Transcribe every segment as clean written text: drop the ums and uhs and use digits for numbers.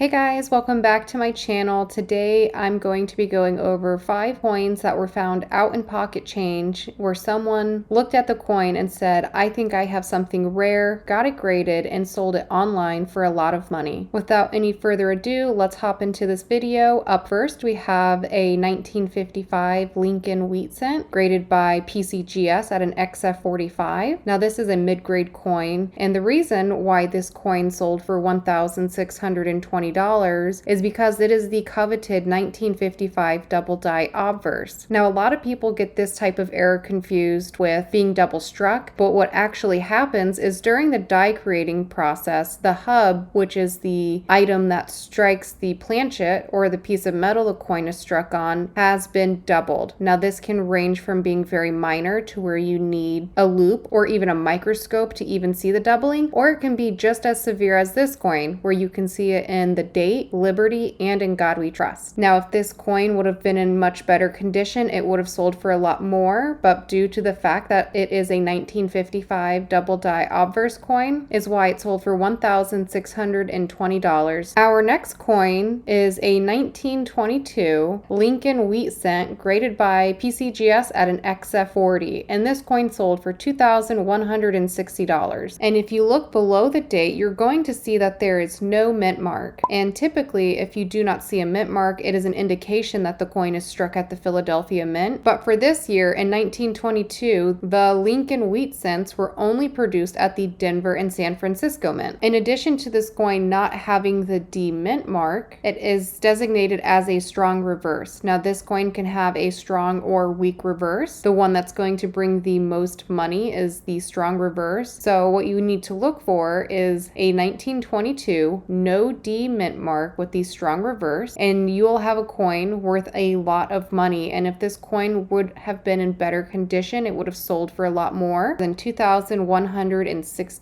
Hey guys, welcome back to my channel. Today I'm going to be going over 5 coins that were found out in Pocket Change where someone looked at the coin and said, I think I have something rare, got it graded, and sold it online for a lot of money. Without any further ado, let's hop into this video. Up first, we have a 1955 Lincoln wheat cent graded by PCGS at an XF45. Now this is a mid-grade coin, and the reason why this coin sold for $1,620 is because it is the coveted 1955 double die obverse. Now a lot of people get this type of error confused with being double struck, but what actually happens is during the die creating process, the hub, which is the item that strikes the planchet or the piece of metal the coin is struck on, has been doubled. Now this can range from being very minor to where you need a loop or even a microscope to even see the doubling, or it can be just as severe as this coin where you can see it in the date, liberty, and in God we trust. Now if this coin would have been in much better condition, it would have sold for a lot more, but due to the fact that it is a 1955 double die obverse coin is why it sold for $1,620. Our next coin is a 1922 Lincoln wheat cent graded by PCGS at an XF40, and this coin sold for $2,160. And if you look below the date, you're going to see that there is no mint mark. And typically, if you do not see a mint mark, it is an indication that the coin is struck at the Philadelphia Mint. But for this year, in 1922, the Lincoln wheat cents were only produced at the Denver and San Francisco Mint. In addition to this coin not having the D mint mark, it is designated as a strong reverse. Now this coin can have a strong or weak reverse. The one that's going to bring the most money is the strong reverse. So what you need to look for is a 1922 no D mint mark with the strong reverse, and you will have a coin worth a lot of money. And if this coin would have been in better condition, it would have sold for a lot more than $2,160.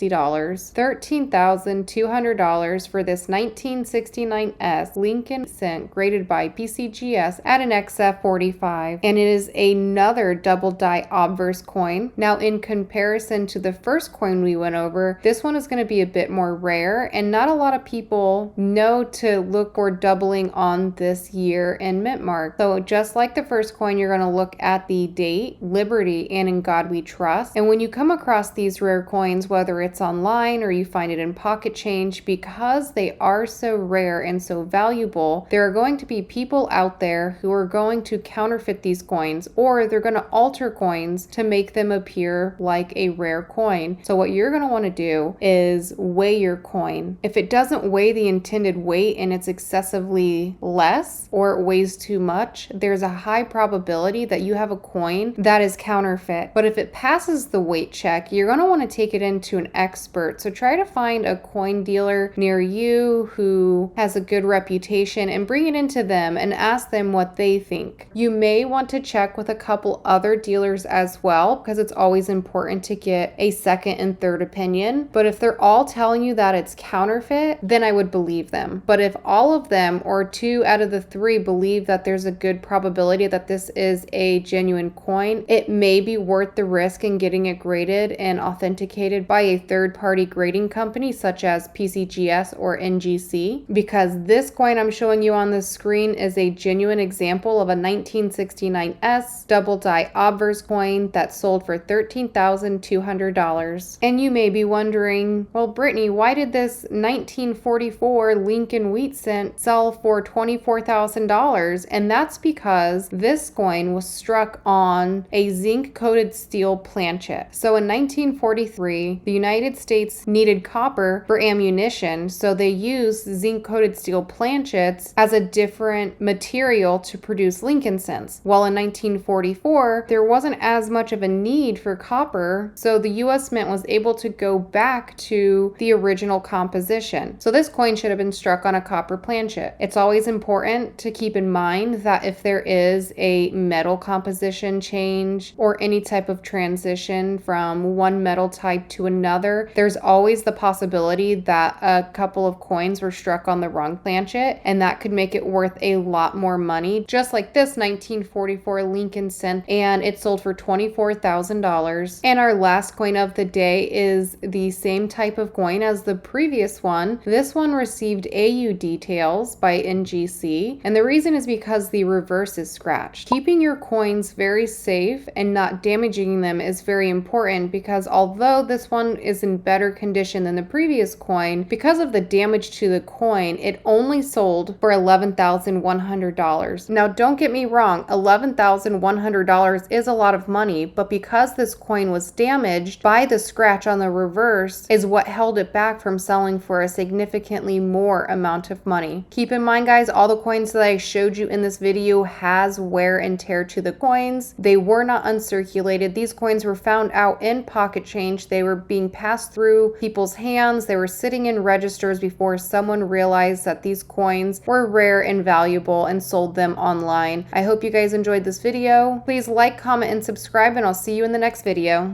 $13,200 for this 1969S Lincoln cent graded by PCGS at an XF45, and it is another double die obverse coin. Now in comparison to the first coin we went over, this one is going to be a bit more rare, and not a lot of people know to look for doubling on this year and mint mark. So just like the first coin, you're going to look at the date, liberty, and in God we trust. And when you come across these rare coins, whether it's online or you find it in Pocket Change, because they are so rare and so valuable, there are going to be people out there who are going to counterfeit these coins, or they're going to alter coins to make them appear like a rare coin. So what you're going to want to do is weigh your coin. If it doesn't weigh the intended weight and it's excessively less, or it weighs too much, there's a high probability that you have a coin that is counterfeit. But if it passes the weight check, you're going to want to take it into an expert. So try to find a coin dealer near you who has a good reputation and bring it into them and ask them what they think. You may want to check with a couple other dealers as well, because it's always important to get a second and third opinion. But if they're all telling you that it's counterfeit, then I would believe them. But if all of them or 2 out of the 3 believe that there's a good probability that this is a genuine coin, it may be worth the risk in getting it graded and authenticated by a third-party grading company such as PCGS or NGC, because this coin I'm showing you on the screen is a genuine example of a 1969S double die obverse coin that sold for $13,200. And you may be wondering, well, Brittany, why did this 1944 Lincoln wheat cent sell for $24,000? And that's because this coin was struck on a zinc coated steel planchet. So in 1943, the United States needed copper for ammunition, so they used zinc coated steel planchets as a different material to produce Lincoln cents. While in 1944, there wasn't as much of a need for copper, so the US Mint was able to go back to the original composition. So this coin should have been struck on a copper planchet. It's always important to keep in mind that if there is a metal composition change or any type of transition from one metal type to another, there's always the possibility that a couple of coins were struck on the wrong planchet, and that could make it worth a lot more money, just like this 1944 Lincoln cent, and it sold for $24,000. And our last coin of the day is the same type of coin as the previous one. This one received received AU details by NGC, and the reason is because the reverse is scratched. Keeping your coins very safe and not damaging them is very important, because although this one is in better condition than the previous coin, because of the damage to the coin, it only sold for $11,100. Now don't get me wrong, $11,100 is a lot of money, but because this coin was damaged by the scratch on the reverse is what held it back from selling for a significantly more amount of money. Keep in mind, guys, all the coins that I showed you in this video has wear and tear to the coins. They were not uncirculated. These coins were found out in pocket change. They were being passed through people's hands. They were sitting in registers before someone realized that these coins were rare and valuable and sold them online. I hope you guys enjoyed this video. Please like, comment, and subscribe, and I'll see you in the next video.